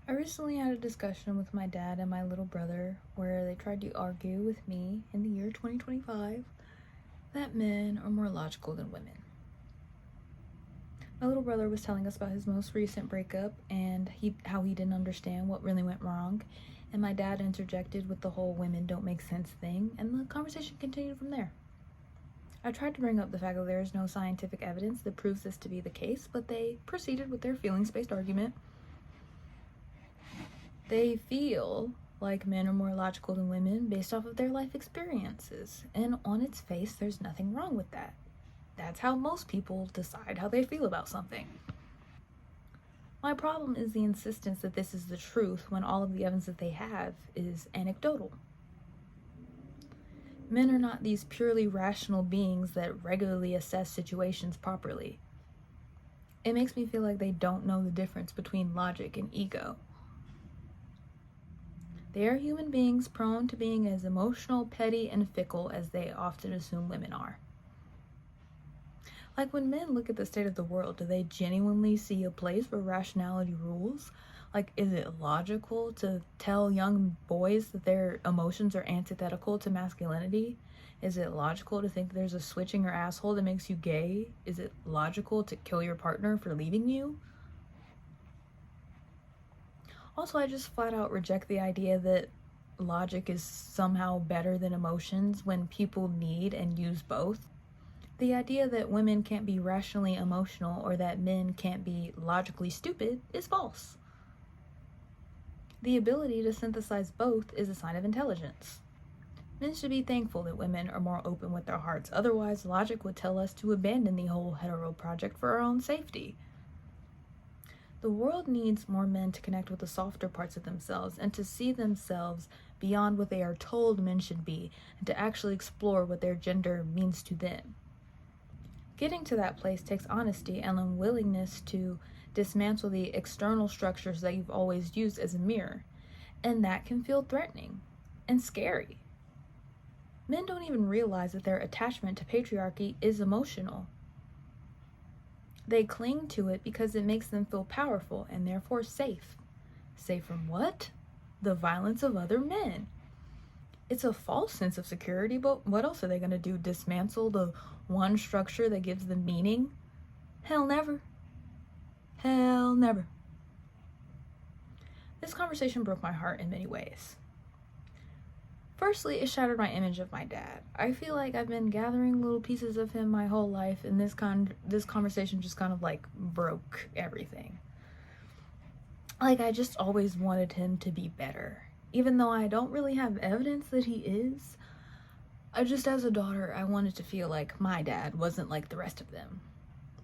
I recently had a discussion with my dad and my little brother where they tried to argue with me in the year 2025 that men are more logical than women. My little brother was telling us about his most recent breakup and how he didn't understand what really went wrong, and my dad interjected with the whole women don't make sense thing, and the conversation continued from there. I tried to bring up the fact that there is no scientific evidence that proves this to be the case, but they proceeded with their feelings-based argument. They feel like men are more logical than women based off of their life experiences, and on its face, there's nothing wrong with that. That's how most people decide how they feel about something. My problem is the insistence that this is the truth when all of the evidence that they have is anecdotal. Men are not these purely rational beings that regularly assess situations properly. It makes me feel like they don't know the difference between logic and ego. They are human beings prone to being as emotional, petty, and fickle as they often assume women are. Like when men look at the state of the world, do they genuinely see a place where rationality rules? Like, is it logical to tell young boys that their emotions are antithetical to masculinity? Is it logical to think there's a switch in your asshole that makes you gay? Is it logical to kill your partner for leaving you? Also, I just flat out reject the idea that logic is somehow better than emotions when people need and use both. The idea that women can't be rationally emotional or that men can't be logically stupid is false. The ability to synthesize both is a sign of intelligence. Men should be thankful that women are more open with their hearts, otherwise logic would tell us to abandon the whole hetero project for our own safety. The world needs more men to connect with the softer parts of themselves and to see themselves beyond what they are told men should be and to actually explore what their gender means to them. Getting to that place takes honesty and a willingness to dismantle the external structures that you've always used as a mirror, and that can feel threatening and scary. Men don't even realize that their attachment to patriarchy is emotional. They cling to it because it makes them feel powerful and therefore safe. Safe from what? The violence of other men. It's a false sense of security, but what else are they going to do? Dismantle the one structure that gives them meaning? Hell never. Hell never. This conversation broke my heart in many ways. Firstly, it shattered my image of my dad. I feel like I've been gathering little pieces of him my whole life, and this conversation just kind of like broke everything. Like, I just always wanted him to be better. Even though I don't really have evidence that he is, as a daughter, I wanted to feel like my dad wasn't like the rest of them.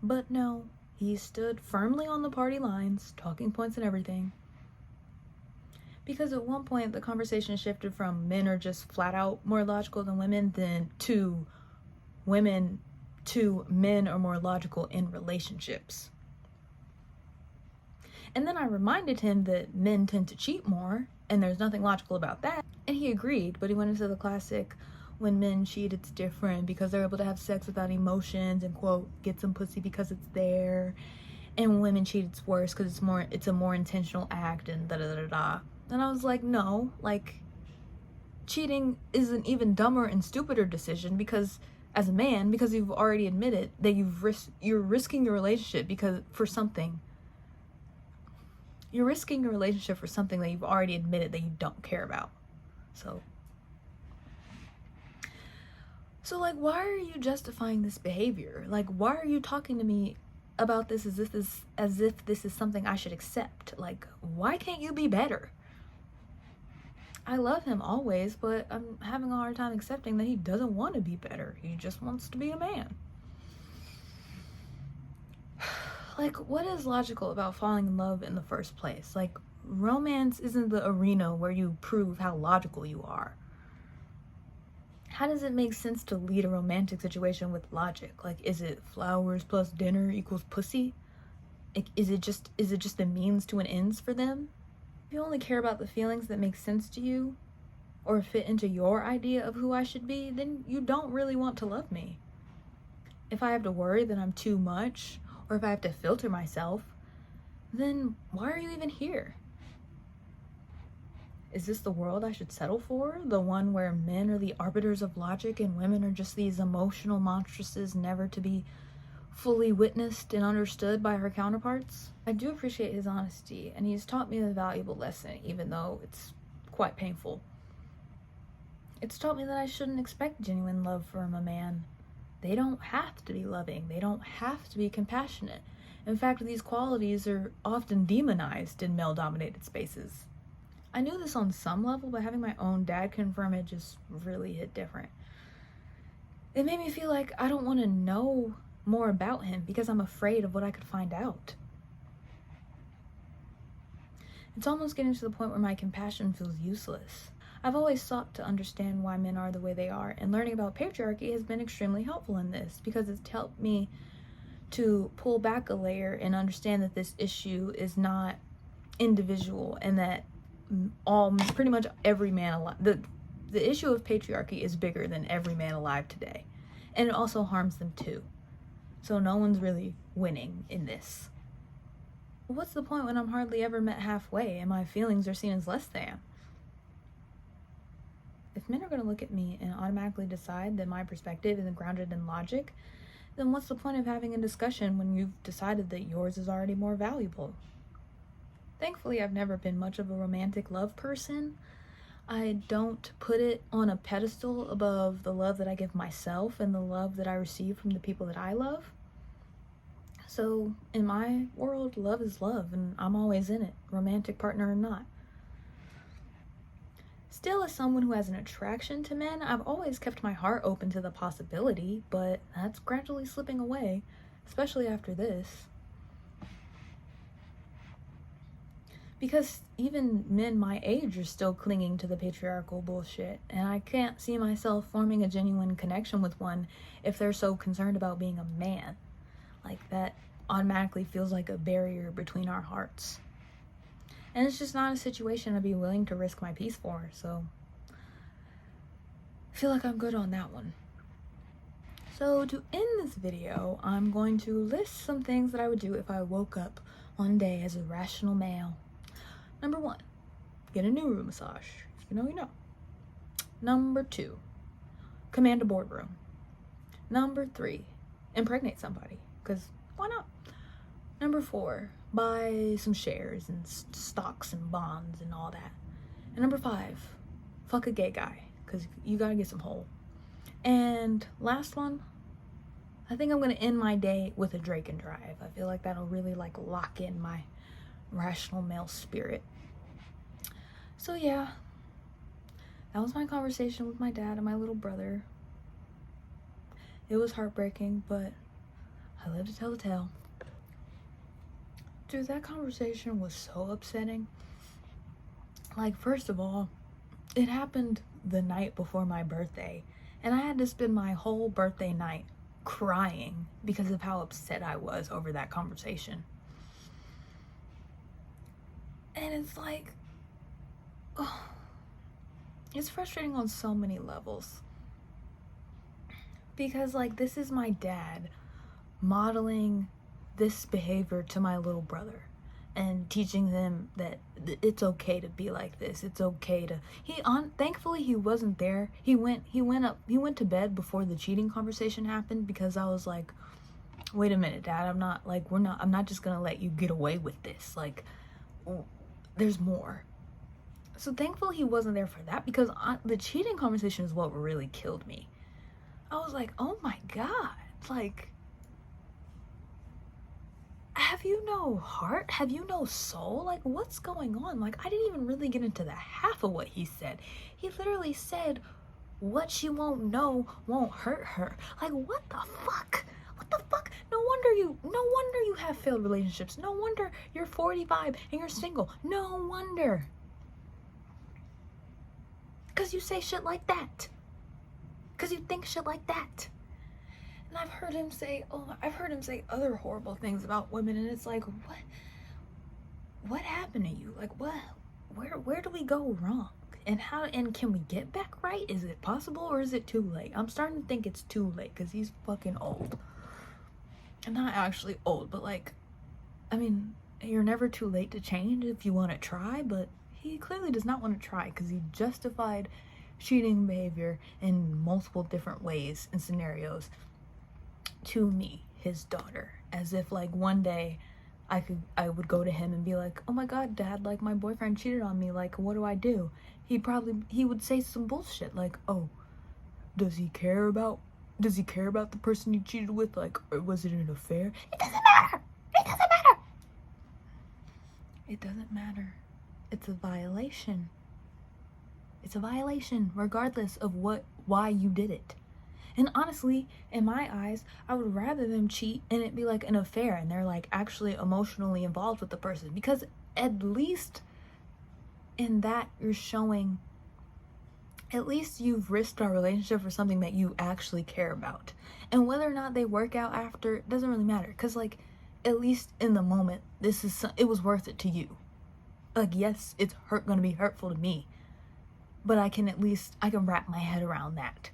But no, he stood firmly on the party lines, talking points and everything. Because at one point, the conversation shifted from men are just flat out more logical than women, then to men are more logical in relationships. And then I reminded him that men tend to cheat more, and there's nothing logical about that. And he agreed, but he went into the classic, when men cheat, it's different because they're able to have sex without emotions and, quote, get some pussy because it's there. And when women cheat, it's worse because it's a more intentional act and da-da-da-da. And I was like, no, like, cheating is an even dumber and stupider decision because, as a man, because you've already admitted that you're risking your relationship for something. You're risking your relationship for something that you've already admitted that you don't care about. So like, why are you justifying this behavior? Like, why are you talking to me about this as if this is something I should accept? Like, why can't you be better? I love him always, but I'm having a hard time accepting that he doesn't want to be better. He just wants to be a man. Like, what is logical about falling in love in the first place? Like, romance isn't the arena where you prove how logical you are. How does it make sense to lead a romantic situation with logic? Like, is it flowers plus dinner equals pussy? Like, is it just a means to an ends for them? If you only care about the feelings that make sense to you or fit into your idea of who I should be, then you don't really want to love me. If I have to worry that I'm too much, or if I have to filter myself, then why are you even here? Is this the world I should settle for? The one where men are the arbiters of logic and women are just these emotional monstresses never to be fully witnessed and understood by her counterparts? I do appreciate his honesty, and he's taught me a valuable lesson, even though it's quite painful. It's taught me that I shouldn't expect genuine love from a man. They don't have to be loving. They don't have to be compassionate. In fact, these qualities are often demonized in male-dominated spaces. I knew this on some level, but having my own dad confirm it just really hit different. It made me feel like I don't want to know more about him because I'm afraid of what I could find out. It's almost getting to the point where my compassion feels useless. I've always sought to understand why men are the way they are, and learning about patriarchy has been extremely helpful in this because it's helped me to pull back a layer and understand that this issue is not individual and that pretty much every man alive, the issue of patriarchy is bigger than every man alive today, and it also harms them too. So no one's really winning in this. What's the point when I'm hardly ever met halfway and my feelings are seen as less than? If men are going to look at me and automatically decide that my perspective isn't grounded in logic, then what's the point of having a discussion when you've decided that yours is already more valuable? Thankfully, I've never been much of a romantic love person. I don't put it on a pedestal above the love that I give myself and the love that I receive from the people that I love. So, in my world, love is love, and I'm always in it, romantic partner or not. Still, as someone who has an attraction to men, I've always kept my heart open to the possibility, but that's gradually slipping away, especially after this. Because even men my age are still clinging to the patriarchal bullshit, and I can't see myself forming a genuine connection with one if they're so concerned about being a man. Like, that automatically feels like a barrier between our hearts. And it's just not a situation I'd be willing to risk my peace for, so I feel like I'm good on that one. So to end this video, I'm going to list some things that I would do if I woke up one day as a rational male. Number 1, get a Nuru massage. If you know, you know. Number 2, command a boardroom. Number 3, impregnate somebody, because why not? Number 4, buy some shares and stocks and bonds and all that. And number 5, fuck a gay guy, because you gotta get some hole. And last one, I think I'm gonna end my day with a Drake and Drive. I feel like that'll really like lock in my rational male spirit. So yeah, that was my conversation with my dad and my little brother. It was heartbreaking, but I live to tell the tale. Dude, that conversation was so upsetting. Like, first of all, it happened the night before my birthday, and I had to spend my whole birthday night crying because of how upset I was over that conversation. And it's like, oh, it's frustrating on so many levels. Because, like, this is my dad modeling this behavior to my little brother and teaching them that it's okay to be like this. It's okay to, thankfully he wasn't there. He went to bed before the cheating conversation happened, because I was like, wait a minute, Dad, I'm not just gonna let you get away with this. Like, there's more. So thankfully he wasn't there for that, because the cheating conversation is what really killed me. I was like, oh my God, like, have you no heart? Have you no soul? Like, what's going on? Like, I didn't even really get into the half of what he said. He literally said, what she won't know won't hurt her. Like, what the fuck? What the fuck? No wonder you have failed relationships. No wonder you're 45 and you're single. No wonder. Because you say shit like that. Because you think shit like that. And I've heard him say other horrible things about women, and it's like, what happened to you? Like, where do we go wrong? And can we get back right? Is it possible, or is it too late? I'm starting to think it's too late, because he's fucking old. I'm not actually old, but like, I mean, you're never too late to change if you want to try, but he clearly does not want to try because he justified cheating behavior in multiple different ways and scenarios to me, his daughter, as if like one day I would go to him and be like, oh my god, dad, like my boyfriend cheated on me, like what do I do? He would say some bullshit like, oh, does he care about the person he cheated with, like, or was it an affair? It doesn't matter. It doesn't matter. It's a violation. It's a violation regardless of why you did it. And honestly, in my eyes, I would rather them cheat and it be like an affair and they're like actually emotionally involved with the person, because at least in that you're showing, at least you've risked our relationship for something that you actually care about. And whether or not they work out after, it doesn't really matter, because like at least in the moment it was worth it to you. Like, yes, it's gonna be hurtful to me, but I can wrap my head around that.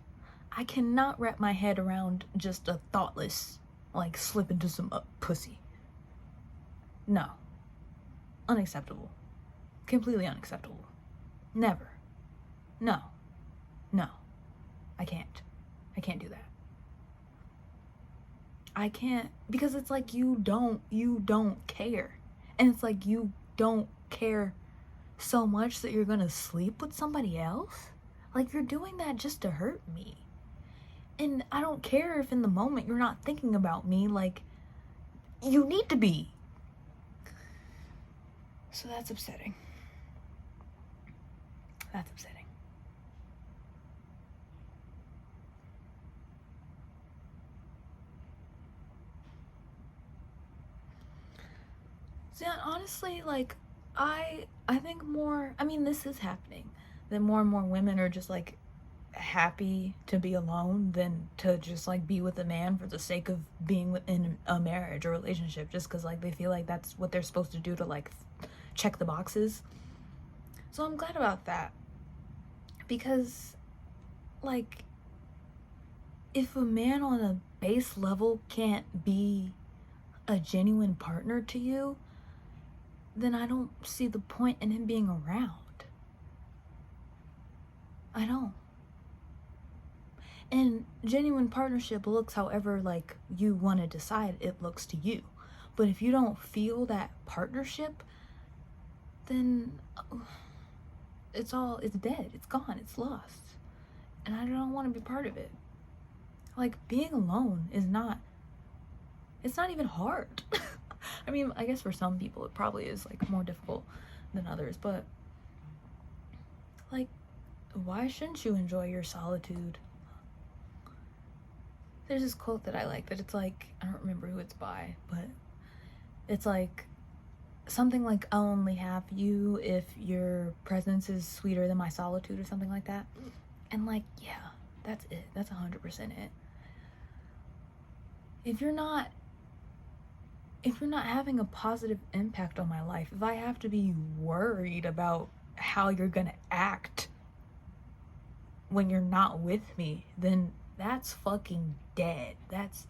I cannot wrap my head around just a thoughtless, like, slip into some pussy. No. Unacceptable. Completely unacceptable. Never. No. I can't do that. I can't, because it's like you don't care. And it's like you don't care so much that you're gonna sleep with somebody else? Like, you're doing that just to hurt me. And I don't care if in the moment you're not thinking about me, like, you need to be. So that's upsetting. That's upsetting. So honestly, like, I think more, I mean, this is happening, that more and more women are just like happy to be alone than to just like be with a man for the sake of being within a marriage or relationship, just because like they feel like that's what they're supposed to do to like check the boxes. So I'm glad about that, because like if a man on a base level can't be a genuine partner to you, then I don't see the point in him being around. I don't. And genuine partnership looks however like you want to decide it looks to you. But if you don't feel that partnership, then it's dead, it's gone, it's lost. And I don't want to be part of it. Like, being alone it's not even hard. I mean, I guess for some people it probably is like more difficult than others, but like, why shouldn't you enjoy your solitude? There's this quote that I like, that it's like, I don't remember who it's by, but it's like something like, I'll only have you if your presence is sweeter than my solitude, or something like that. And like, yeah, that's it. That's 100% it. If you're not having a positive impact on my life, if I have to be worried about how you're gonna act when you're not with me, then that's fucking dead. That's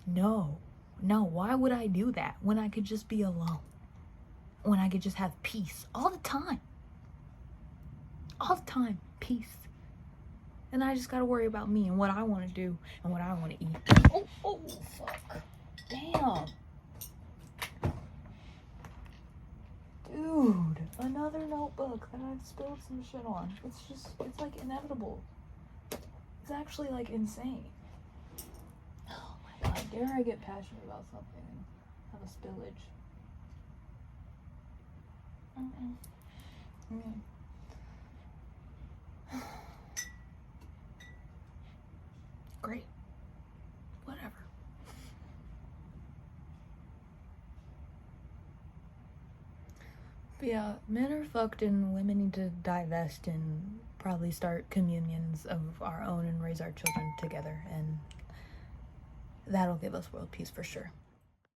no, why would I do that when I could just be alone? When I could just have peace all the time, peace. And I just gotta worry about me and what I want to do and what I want to eat. Oh, fuck. Damn. Dude, another notebook that I've spilled some shit on. It's like inevitable. It's actually like insane. Oh my god, dare I get passionate about something and have a spillage. Great. Whatever. But yeah, men are fucked and women need to divest and probably start communions of our own and raise our children together, and that'll give us world peace for sure.